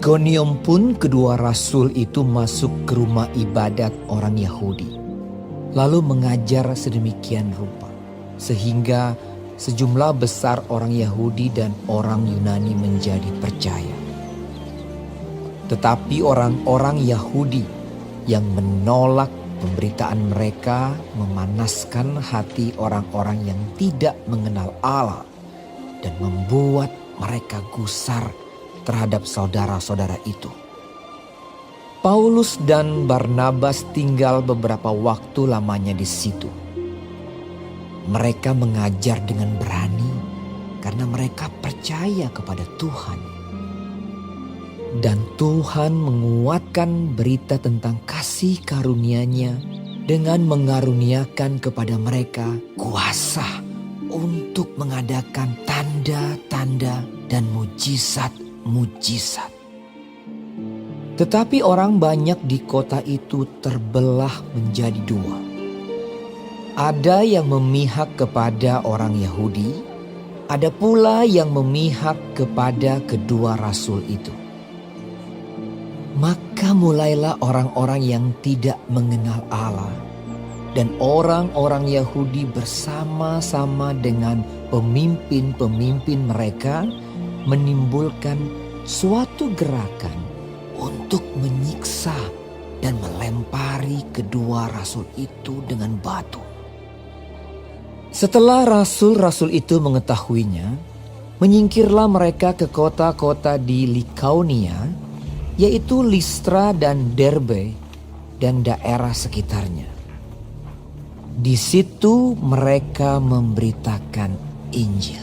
Ikonium pun kedua rasul itu masuk ke rumah ibadat orang Yahudi, lalu mengajar sedemikian rupa, sehingga sejumlah besar orang Yahudi dan orang Yunani menjadi percaya. Tetapi orang-orang Yahudi yang menolak pemberitaan mereka memanaskan hati orang-orang yang tidak mengenal Allah dan membuat mereka gusar terhadap saudara-saudara itu. Paulus dan Barnabas tinggal beberapa waktu lamanya di situ. Mereka mengajar dengan berani karena mereka percaya kepada Tuhan. Dan Tuhan menguatkan berita tentang kasih karunia-Nya dengan mengaruniakan kepada mereka kuasa untuk mengadakan tanda-tanda dan mujizat-mujizat. Tetapi orang banyak di kota itu terbelah menjadi dua. Ada yang memihak kepada orang Yahudi, ada pula yang memihak kepada kedua rasul itu. Maka mulailah orang-orang yang tidak mengenal Allah dan orang-orang Yahudi bersama-sama dengan pemimpin-pemimpin mereka menimbulkan suatu gerakan untuk menyiksa dan melempari kedua rasul itu dengan batu. Setelah rasul-rasul itu mengetahuinya, menyingkirlah mereka ke kota-kota di Likaonia, yaitu Listra dan Derbe dan daerah sekitarnya. Di situ mereka memberitakan Injil.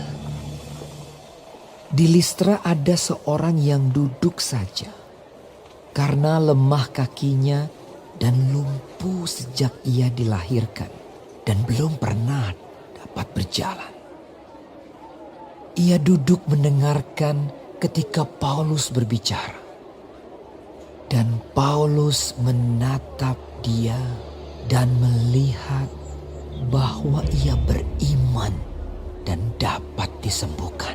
Di Listra ada seorang yang duduk saja karena lemah kakinya dan lumpuh sejak ia dilahirkan dan belum pernah dapat berjalan. Ia duduk mendengarkan ketika Paulus berbicara. Dan Paulus menatap dia dan melihat bahwa ia beriman dan dapat disembuhkan.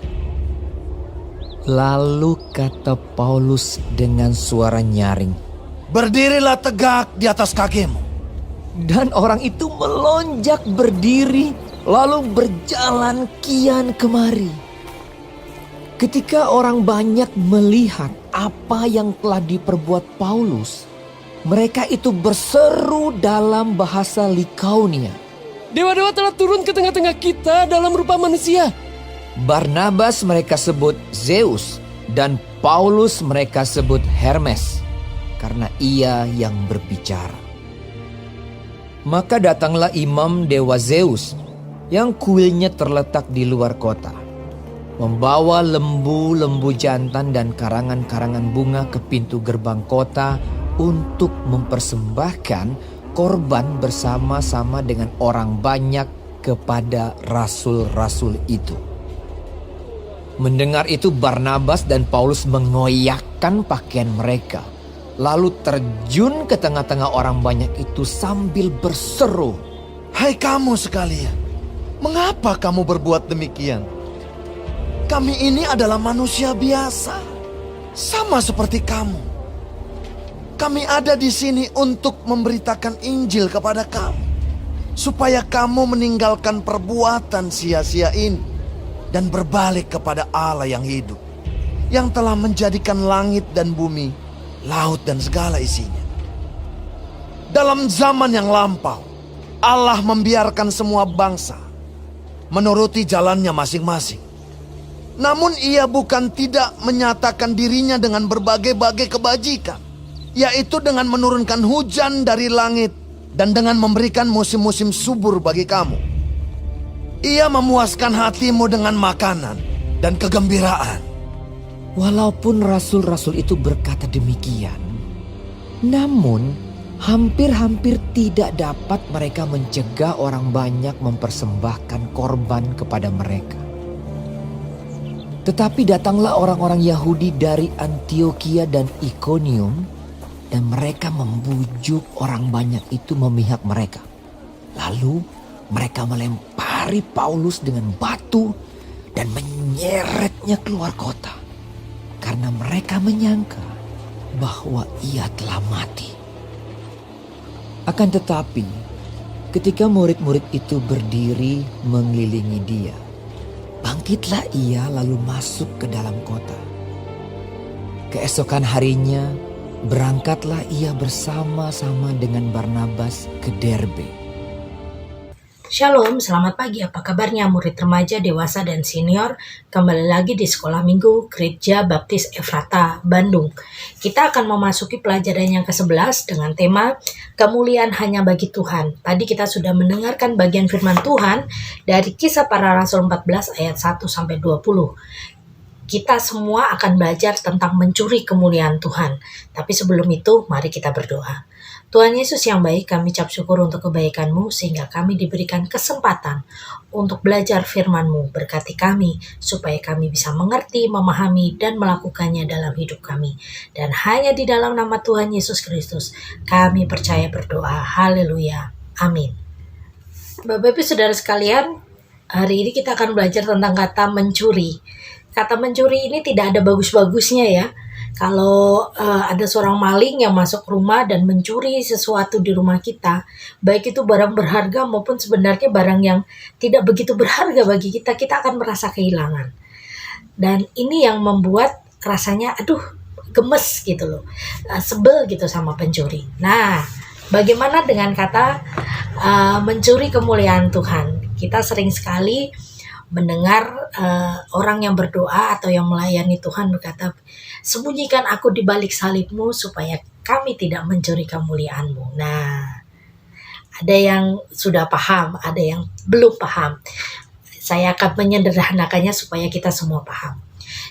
Lalu kata Paulus dengan suara nyaring, "Berdirilah tegak di atas kakimu." Dan orang itu melonjak berdiri lalu berjalan kian kemari. Ketika orang banyak melihat apa yang telah diperbuat Paulus, mereka itu berseru dalam bahasa Likaonia, "Dewa-dewa telah turun ke tengah-tengah kita dalam rupa manusia." Barnabas mereka sebut Zeus dan Paulus mereka sebut Hermes karena ia yang berbicara. Maka datanglah imam dewa Zeus yang kuilnya terletak di luar kota, membawa lembu-lembu jantan dan karangan-karangan bunga ke pintu gerbang kota untuk mempersembahkan korban bersama-sama dengan orang banyak kepada rasul-rasul itu. Mendengar itu Barnabas dan Paulus mengoyakkan pakaian mereka, lalu terjun ke tengah-tengah orang banyak itu sambil berseru, "Hai kamu sekalian, mengapa kamu berbuat demikian? Kami ini adalah manusia biasa, sama seperti kamu. Kami ada di sini untuk memberitakan Injil kepada kamu, supaya kamu meninggalkan perbuatan sia-sia ini dan berbalik kepada Allah yang hidup, yang telah menjadikan langit dan bumi, laut dan segala isinya. Dalam zaman yang lampau, Allah membiarkan semua bangsa menuruti jalannya masing-masing. Namun ia bukan tidak menyatakan dirinya dengan berbagai-bagai kebajikan, yaitu dengan menurunkan hujan dari langit dan dengan memberikan musim-musim subur bagi kamu. Ia memuaskan hatimu dengan makanan dan kegembiraan." Walaupun rasul-rasul itu berkata demikian, namun hampir-hampir tidak dapat mereka mencegah orang banyak mempersembahkan korban kepada mereka. Tetapi datanglah orang-orang Yahudi dari Antiokhia dan Ikonium, dan mereka membujuk orang banyak itu memihak mereka. Lalu mereka melempari Paulus dengan batu dan menyeretnya keluar kota, karena mereka menyangka bahwa ia telah mati. Akan tetapi, ketika murid-murid itu berdiri mengelilingi dia, bangkitlah ia lalu masuk ke dalam kota. Keesokan harinya, berangkatlah ia bersama-sama dengan Barnabas ke Derbe. Shalom, selamat pagi. Apa kabarnya murid remaja, dewasa, dan senior? Kembali lagi di Sekolah Minggu Gereja Baptis Efrata, Bandung. Kita akan memasuki pelajaran yang ke-11 dengan tema Kemuliaan hanya bagi Tuhan. Tadi kita sudah mendengarkan bagian firman Tuhan dari Kisah Para Rasul 14 ayat 1-20. Kita semua akan belajar tentang mencuri kemuliaan Tuhan. Tapi sebelum itu, mari kita berdoa. Tuhan Yesus yang baik, kami ucap syukur untuk kebaikan-Mu sehingga kami diberikan kesempatan untuk belajar firman-Mu. Berkati kami supaya kami bisa mengerti, memahami, dan melakukannya dalam hidup kami. Dan hanya di dalam nama Tuhan Yesus Kristus kami percaya berdoa. Haleluya. Amin. Bapak Ibu Saudara sekalian, hari ini kita akan belajar tentang kata mencuri. Kata mencuri ini tidak ada bagus-bagusnya ya. Kalau ada seorang maling yang masuk rumah dan mencuri sesuatu di rumah kita, baik itu barang berharga maupun sebenarnya barang yang tidak begitu berharga bagi kita, kita akan merasa kehilangan. Dan ini yang membuat rasanya gemes gitu loh, sebel gitu sama pencuri. Nah, bagaimana dengan kata mencuri kemuliaan Tuhan? Kita sering sekali mendengar orang yang berdoa atau yang melayani Tuhan berkata, sembunyikan aku di balik salib-Mu supaya kami tidak mencuri kemuliaan-Mu. Nah, ada yang sudah paham, ada yang belum paham. Saya akan menyederhanakannya supaya kita semua paham.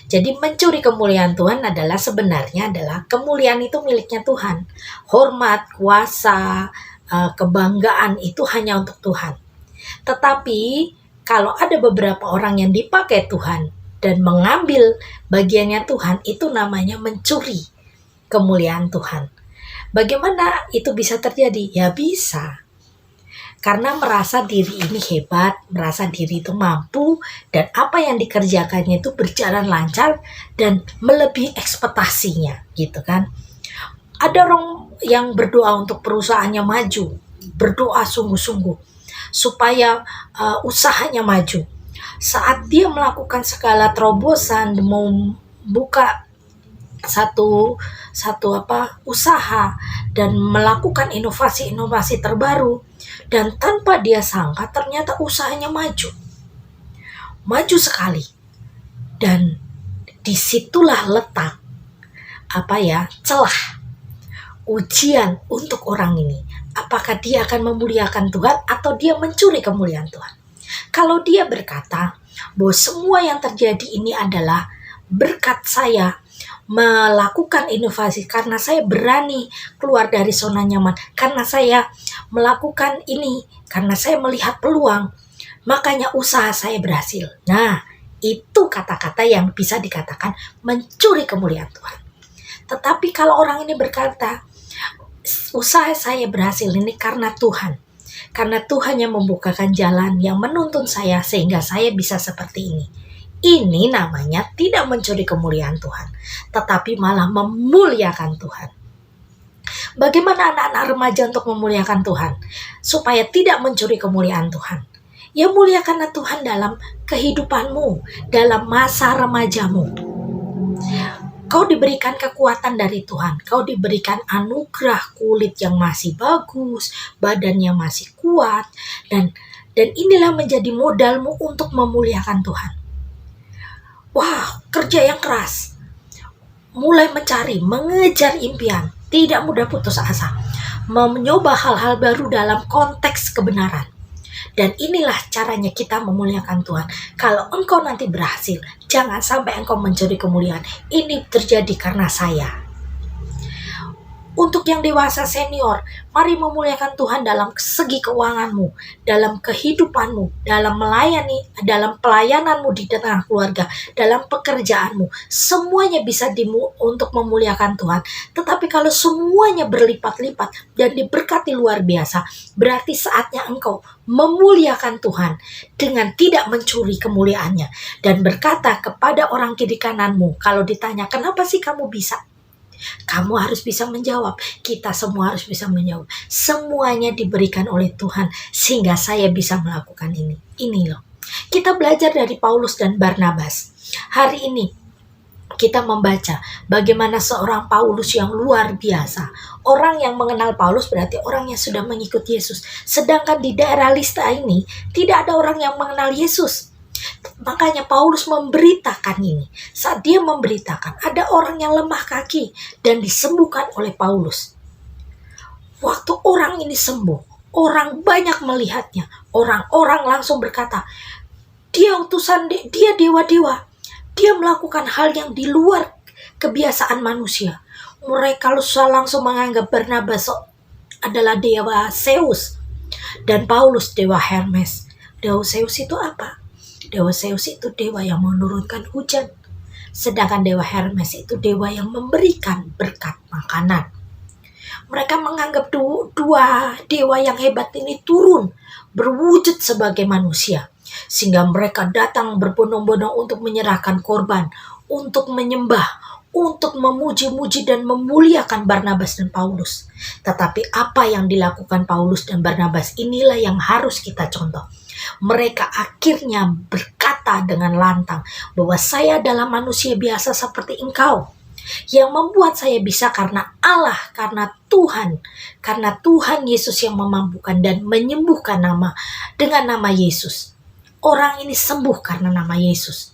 Jadi mencuri kemuliaan Tuhan sebenarnya adalah kemuliaan itu miliknya Tuhan. Hormat, kuasa, kebanggaan itu hanya untuk Tuhan. Tetapi kalau ada beberapa orang yang dipakai Tuhan dan mengambil bagiannya Tuhan, itu namanya mencuri kemuliaan Tuhan. Bagaimana itu bisa terjadi? Ya bisa. Karena merasa diri ini hebat, merasa diri itu mampu, dan apa yang dikerjakannya itu berjalan lancar dan melebihi ekspektasinya, gitu kan. Ada orang yang berdoa untuk perusahaannya maju, berdoa sungguh-sungguh supaya usahanya maju. Saat dia melakukan segala terobosan, mau buka satu usaha dan melakukan inovasi-inovasi terbaru, dan tanpa dia sangka ternyata usahanya maju sekali. Dan disitulah letak celah ujian untuk orang ini. Apakah dia akan memuliakan Tuhan atau dia mencuri kemuliaan Tuhan? Kalau dia berkata bahwa semua yang terjadi ini adalah berkat saya melakukan inovasi, karena saya berani keluar dari zona nyaman, karena saya melakukan ini, karena saya melihat peluang, makanya usaha saya berhasil. Nah, itu kata-kata yang bisa dikatakan mencuri kemuliaan Tuhan. Tetapi kalau orang ini berkata, usaha saya berhasil ini karena Tuhan. Karena Tuhan yang membukakan jalan, yang menuntun saya sehingga saya bisa seperti ini. Ini namanya tidak mencuri kemuliaan Tuhan, tetapi malah memuliakan Tuhan. Bagaimana anak-anak remaja untuk memuliakan Tuhan? Supaya tidak mencuri kemuliaan Tuhan. Ya, muliakanlah Tuhan dalam kehidupanmu, dalam masa remajamu. Kau diberikan kekuatan dari Tuhan. Kau diberikan anugerah kulit yang masih bagus, badannya masih kuat, dan inilah menjadi modalmu untuk memuliakan Tuhan. Wah, kerja yang keras. Mulai mencari, mengejar impian, tidak mudah putus asa. Mencoba hal-hal baru dalam konteks kebenaran. Dan inilah caranya kita memuliakan Tuhan. Kalau engkau nanti berhasil, jangan sampai engkau mencuri kemuliaan. Ini terjadi karena saya. Untuk yang dewasa senior, mari memuliakan Tuhan dalam segi keuanganmu, dalam kehidupanmu, dalam dalam pelayananmu di tengah keluarga, dalam pekerjaanmu. Semuanya bisa untuk memuliakan Tuhan. Tetapi kalau semuanya berlipat-lipat dan diberkati luar biasa, berarti saatnya engkau memuliakan Tuhan dengan tidak mencuri kemuliaannya. Dan berkata kepada orang kiri kananmu, kalau ditanya, kenapa sih kamu bisa? Kamu harus bisa menjawab. Kita semua harus bisa menjawab. Semuanya diberikan oleh Tuhan sehingga saya bisa melakukan ini. Ini loh. Kita belajar dari Paulus dan Barnabas. Hari ini kita membaca bagaimana seorang Paulus yang luar biasa. Orang yang mengenal Paulus berarti orang yang sudah mengikuti Yesus. Sedangkan di daerah Listra ini tidak ada orang yang mengenal Yesus. Makanya Paulus memberitakan ini. Saat dia memberitakan, ada orang yang lemah kaki dan disembuhkan oleh Paulus. Waktu orang ini sembuh, orang banyak melihatnya. Orang-orang langsung berkata, dia utusan, dia dewa-dewa. Dia melakukan hal yang di luar kebiasaan manusia. Mereka langsung menganggap Barnabas adalah dewa Zeus dan Paulus dewa Hermes. Dewa Zeus itu apa? Dewa Zeus itu dewa yang menurunkan hujan. Sedangkan dewa Hermes itu dewa yang memberikan berkat makanan. Mereka menganggap dua dewa yang hebat ini turun berwujud sebagai manusia. Sehingga mereka datang berbondong-bondong untuk menyerahkan korban, untuk menyembah, untuk memuji-muji dan memuliakan Barnabas dan Paulus. Tetapi apa yang dilakukan Paulus dan Barnabas inilah yang harus kita contoh. Mereka akhirnya berkata dengan lantang bahwa saya adalah manusia biasa seperti engkau. Yang membuat saya bisa karena Allah, karena Tuhan Yesus yang memampukan dan menyembuhkan dengan nama Yesus. Orang ini sembuh karena nama Yesus.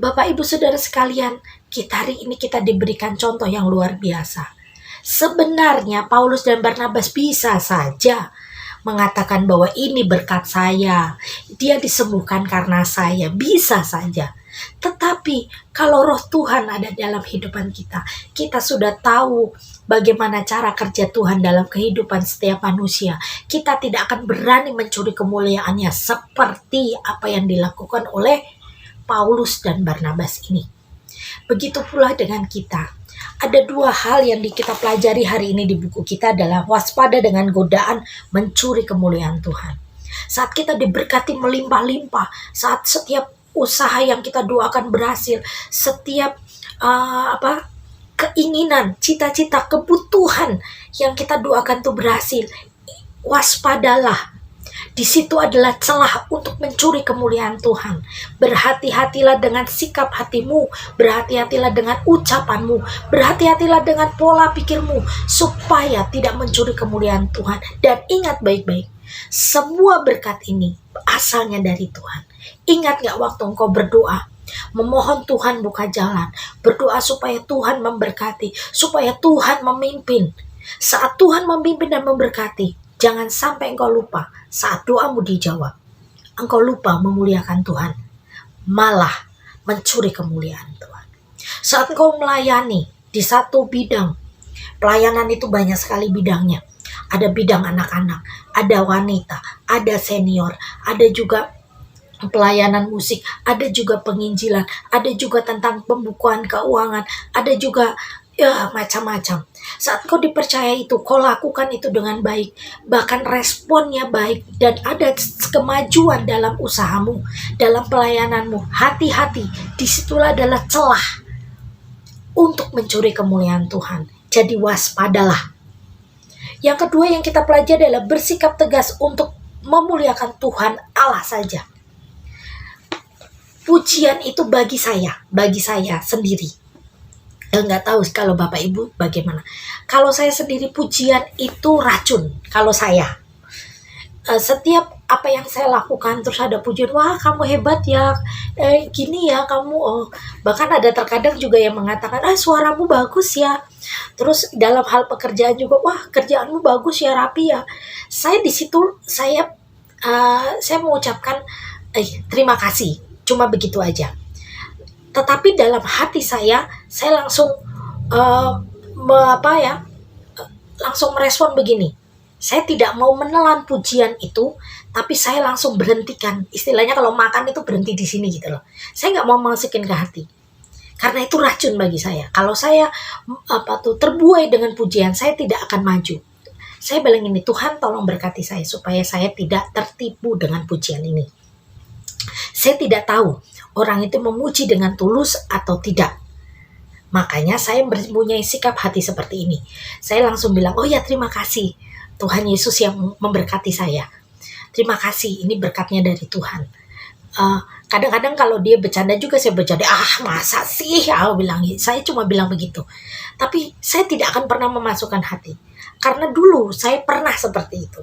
Bapak, Ibu, Saudara sekalian, hari ini kita diberikan contoh yang luar biasa. Sebenarnya Paulus dan Barnabas bisa saja mengatakan bahwa ini berkat saya, dia disembuhkan karena saya, bisa saja. Tetapi kalau roh Tuhan ada dalam kehidupan kita, kita sudah tahu bagaimana cara kerja Tuhan dalam kehidupan setiap manusia. Kita tidak akan berani mencuri kemuliaannya seperti apa yang dilakukan oleh Paulus dan Barnabas ini. Begitu pula dengan kita. Ada dua hal yang kita pelajari hari ini di buku kita adalah waspada dengan godaan mencuri kemuliaan Tuhan. Saat kita diberkati melimpah-limpah, saat setiap usaha yang kita doakan berhasil, setiap keinginan, cita-cita, kebutuhan yang kita doakan itu berhasil, waspadalah. Di situ adalah celah untuk mencuri kemuliaan Tuhan. Berhati-hatilah dengan sikap hatimu, berhati-hatilah dengan ucapanmu, berhati-hatilah dengan pola pikirmu, supaya tidak mencuri kemuliaan Tuhan. Dan ingat baik-baik, semua berkat ini asalnya dari Tuhan. Ingat gak waktu engkau berdoa, memohon Tuhan buka jalan, berdoa supaya Tuhan memberkati, supaya Tuhan memimpin. Saat Tuhan memimpin dan memberkati, jangan sampai engkau lupa saat doamu dijawab. Engkau lupa memuliakan Tuhan, malah mencuri kemuliaan Tuhan. Saat engkau melayani di satu bidang, pelayanan itu banyak sekali bidangnya. Ada bidang anak-anak, ada wanita, ada senior, ada juga pelayanan musik, ada juga penginjilan, ada juga tentang pembukuan keuangan, ada juga macam-macam. Saat kau dipercaya itu, kau lakukan itu dengan baik, bahkan responnya baik, dan ada kemajuan dalam usahamu, dalam pelayananmu. Hati-hati, disitulah adalah celah untuk mencuri kemuliaan Tuhan. Jadi waspadalah. Yang kedua yang kita pelajari adalah bersikap tegas untuk memuliakan Tuhan Allah saja. Pujian itu bagi saya sendiri. Nggak tahu kalau Bapak Ibu bagaimana. Kalau saya sendiri, pujian itu racun. Kalau saya, setiap apa yang saya lakukan terus ada pujian, wah kamu hebat ya, gini ya kamu. Bahkan ada terkadang juga yang mengatakan, suaramu bagus ya. Terus dalam hal pekerjaan juga, wah kerjaanmu bagus ya, rapi ya. Saya di situ saya mengucapkan terima kasih. Cuma begitu aja. Tetapi dalam hati saya langsung langsung merespon begini. Saya tidak mau menelan pujian itu, tapi saya langsung berhentikan. Istilahnya kalau makan itu berhenti di sini gitu loh. Saya nggak mau masukin ke hati. Karena itu racun bagi saya. Kalau saya terbuai dengan pujian, saya tidak akan maju. Saya bilang ini, Tuhan tolong berkati saya supaya saya tidak tertipu dengan pujian ini. Saya tidak tahu orang itu memuji dengan tulus atau tidak. Makanya saya mempunyai sikap hati seperti ini. Saya langsung bilang, oh ya terima kasih Tuhan Yesus yang memberkati saya. Terima kasih, ini berkatnya dari Tuhan. Kadang-kadang kalau dia bercanda juga saya bercanda, masa sih, saya cuma bilang begitu. Tapi saya tidak akan pernah memasukkan hati. Karena dulu saya pernah seperti itu.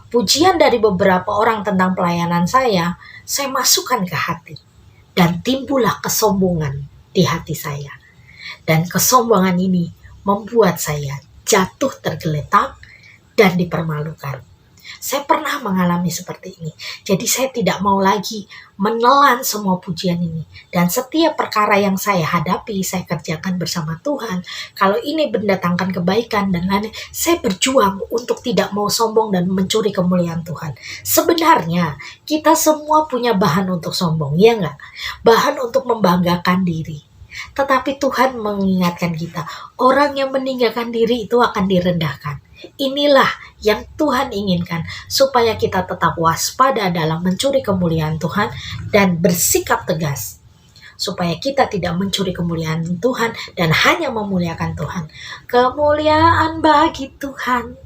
Pujian dari beberapa orang tentang pelayanan saya masukkan ke hati. Dan timbullah kesombongan di hati saya. Dan kesombongan ini membuat saya jatuh tergeletak dan dipermalukan. Saya pernah mengalami seperti ini. Jadi saya tidak mau lagi menelan semua pujian ini. Dan setiap perkara yang saya hadapi, saya kerjakan bersama Tuhan. Kalau ini mendatangkan kebaikan dan lain-lain, saya berjuang untuk tidak mau sombong dan mencuri kemuliaan Tuhan. Sebenarnya kita semua punya bahan untuk sombong, ya enggak? Bahan untuk membanggakan diri. Tetapi Tuhan mengingatkan kita, orang yang meninggalkan diri itu akan direndahkan. Inilah yang Tuhan inginkan, supaya kita tetap waspada dalam mencuri kemuliaan Tuhan dan bersikap tegas. Supaya kita tidak mencuri kemuliaan Tuhan dan hanya memuliakan Tuhan. Kemuliaan bagi Tuhan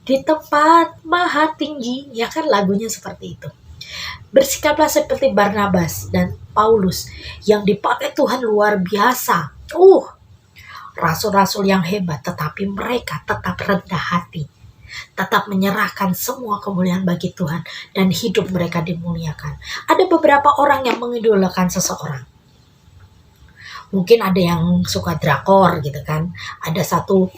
di tempat maha tinggi, ya kan lagunya seperti itu. Bersikaplah seperti Barnabas dan Paulus yang dipakai Tuhan luar biasa. Rasul-rasul yang hebat, tetapi mereka tetap rendah hati. Tetap menyerahkan semua kemuliaan bagi Tuhan dan hidup mereka dimuliakan. Ada beberapa orang yang mengidolakan seseorang. Mungkin ada yang suka drakor gitu kan. Ada satu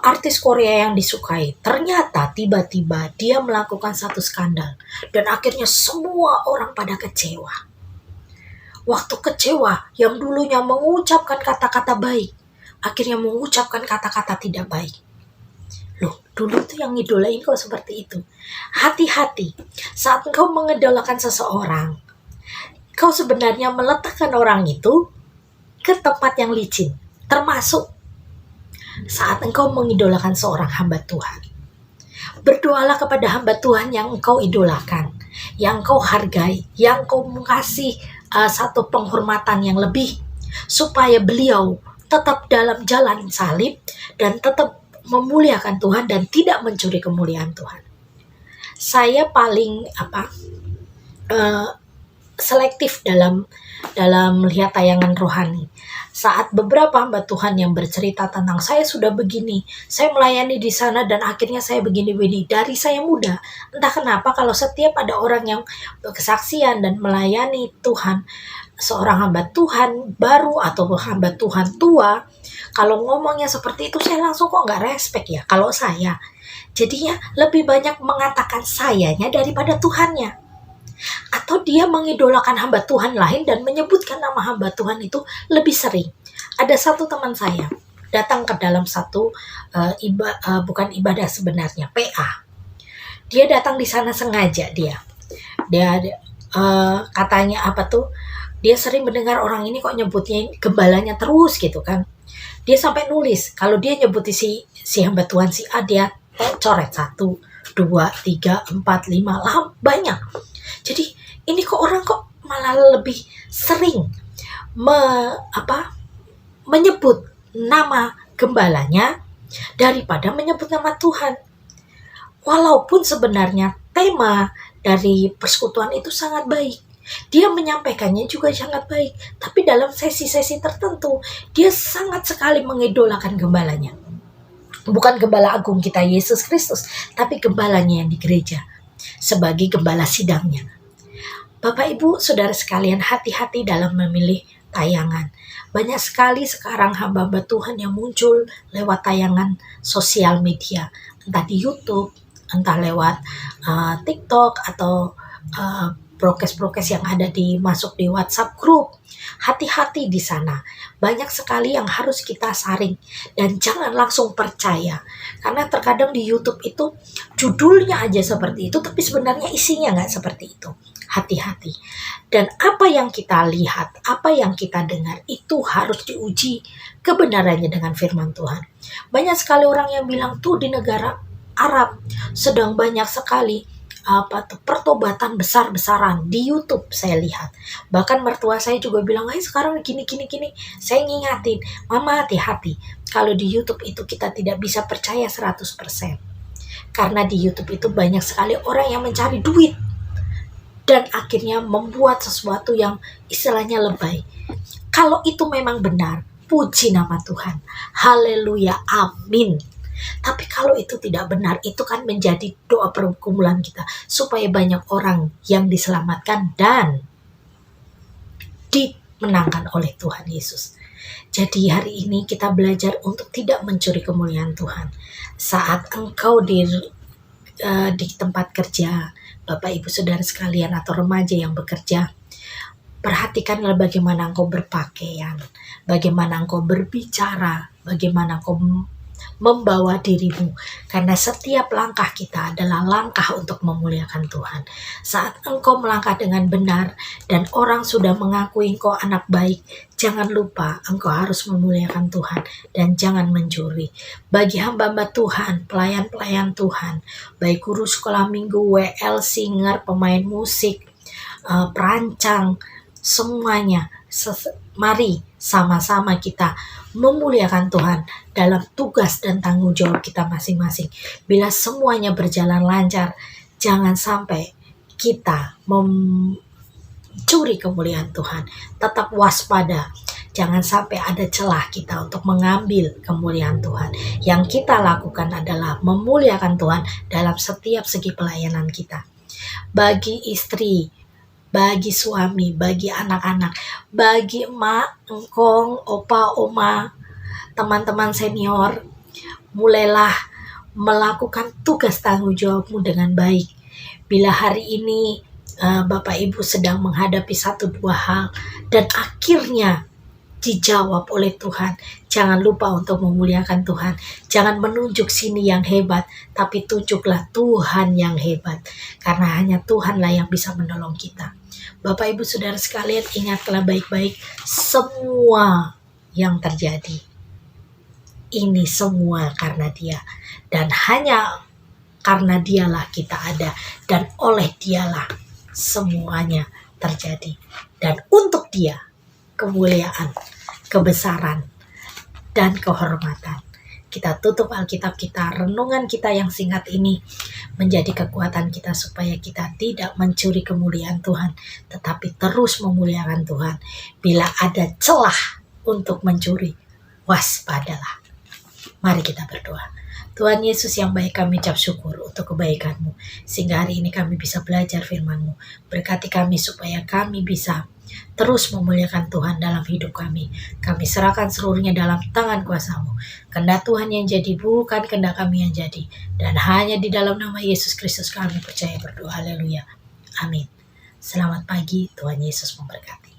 artis Korea yang disukai. Ternyata tiba-tiba dia melakukan satu skandal. Dan akhirnya semua orang pada kecewa. Waktu kecewa, yang dulunya mengucapkan kata-kata baik, akhirnya mengucapkan kata-kata tidak baik. Loh, dulu tuh yang ngidolain kok seperti itu. Hati-hati, saat engkau mengidolakan seseorang, kau sebenarnya meletakkan orang itu ke tempat yang licin, termasuk saat engkau mengidolakan seorang hamba Tuhan. Berdoalah kepada hamba Tuhan yang engkau idolakan, yang engkau hargai, yang engkau kasih satu penghormatan yang lebih, supaya beliau tetap dalam jalan salib dan tetap memuliakan Tuhan dan tidak mencuri kemuliaan Tuhan. Saya paling selektif dalam melihat tayangan rohani. Saat beberapa hamba Tuhan yang bercerita tentang saya sudah begini, saya melayani di sana dan akhirnya saya begini-begini. Dari saya muda, entah kenapa kalau setiap ada orang yang berkesaksian dan melayani Tuhan, seorang hamba Tuhan baru atau hamba Tuhan tua, kalau ngomongnya seperti itu saya langsung kok nggak respect ya kalau saya. Jadinya lebih banyak mengatakan sayanya daripada Tuhannya. Atau dia mengidolakan hamba Tuhan lain dan menyebutkan nama hamba Tuhan itu lebih sering. Ada satu teman saya datang ke dalam satu bukan ibadah sebenarnya, PA. Dia datang di sana sengaja dia katanya dia sering mendengar orang ini kok nyebutnya gembalanya terus gitu kan. Dia sampai nulis kalau dia nyebuti si hamba Tuhan si A, dia coret 1, 2, 3, 4, 5 lah banyak. Jadi ini kok orang kok malah lebih sering menyebut nama gembalanya daripada menyebut nama Tuhan. Walaupun sebenarnya tema dari persekutuan itu sangat baik. Dia menyampaikannya juga sangat baik. Tapi dalam sesi-sesi tertentu, dia sangat sekali mengidolakan gembalanya. Bukan gembala agung kita Yesus Kristus, tapi gembalanya yang di gereja. Sebagai gembala sidangnya. Bapak Ibu Saudara sekalian, hati-hati dalam memilih tayangan. Banyak sekali sekarang hamba-hamba Tuhan yang muncul lewat tayangan sosial media. Entah di YouTube, entah lewat TikTok atau prokes-prokes yang ada masuk di WhatsApp group. Hati-hati di sana. Banyak sekali yang harus kita saring dan jangan langsung percaya. Karena terkadang di YouTube itu judulnya aja seperti itu, tapi sebenarnya isinya nggak seperti itu. Hati-hati. Dan apa yang kita lihat, apa yang kita dengar itu harus diuji kebenarannya dengan firman Tuhan. Banyak sekali orang yang bilang tuh di negara Arab sedang banyak sekali pertobatan besar-besaran di YouTube saya lihat. Bahkan mertua saya juga bilang, sekarang gini. Saya ngingatin, Mama hati-hati. Kalau di YouTube itu kita tidak bisa percaya 100%. Karena di YouTube itu banyak sekali orang yang mencari duit. Dan akhirnya membuat sesuatu yang istilahnya lebay. Kalau itu memang benar, puji nama Tuhan. Haleluya, amin. Tapi kalau itu tidak benar, itu kan menjadi doa pergumulan kita supaya banyak orang yang diselamatkan dan dimenangkan oleh Tuhan Yesus. Jadi hari ini kita belajar untuk tidak mencuri kemuliaan Tuhan. Saat engkau di tempat kerja, Bapak Ibu Saudara sekalian atau remaja yang bekerja, perhatikanlah bagaimana engkau berpakaian, bagaimana engkau berbicara, bagaimana engkau membawa dirimu, karena setiap langkah kita adalah langkah untuk memuliakan Tuhan. Saat engkau melangkah dengan benar dan orang sudah mengakui engkau anak baik, jangan lupa engkau harus memuliakan Tuhan dan jangan mencuri. Bagi hamba-hamba Tuhan, pelayan-pelayan Tuhan, baik guru sekolah minggu, WL, singer, pemain musik, perancang, semuanya, mari sama-sama kita memuliakan Tuhan dalam tugas dan tanggung jawab kita masing-masing. Bila semuanya berjalan lancar, jangan sampai kita mencuri kemuliaan Tuhan. Tetap waspada, jangan sampai ada celah kita untuk mengambil kemuliaan Tuhan. Yang kita lakukan adalah memuliakan Tuhan dalam setiap segi pelayanan kita. Bagi istri, bagi suami, bagi anak-anak, bagi emak, engkong, opa, oma, teman-teman senior, mulailah melakukan tugas tanggung jawabmu dengan baik. Bila hari ini Bapak Ibu sedang menghadapi 1-2 hal dan akhirnya dijawab oleh Tuhan, jangan lupa untuk memuliakan Tuhan. Jangan menunjuk sini yang hebat, tapi tunjuklah Tuhan yang hebat. Karena hanya Tuhanlah yang bisa menolong kita. Bapak Ibu Saudara sekalian, ingatlah baik-baik semua yang terjadi. Ini semua karena Dia. Dan hanya karena Dialah kita ada. Dan oleh Dialah semuanya terjadi. Dan untuk Dia kemuliaan, kebesaran, dan kehormatan. Kita tutup Alkitab kita, renungan kita yang singkat ini menjadi kekuatan kita supaya kita tidak mencuri kemuliaan Tuhan, tetapi terus memuliakan Tuhan. Bila ada celah untuk mencuri, waspadalah. Mari kita berdoa. Tuhan Yesus yang baik, kami ucap syukur untuk kebaikan-Mu, sehingga hari ini kami bisa belajar firman-Mu. Berkati kami supaya kami bisa terus memuliakan Tuhan dalam hidup kami. Kami serahkan seluruhnya dalam tangan kuasa-Mu. Kehendak Tuhan yang jadi, bukan kehendak kami yang jadi. Dan hanya di dalam nama Yesus Kristus kami percaya berdoa. Haleluya. Amin. Selamat pagi, Tuhan Yesus memberkati.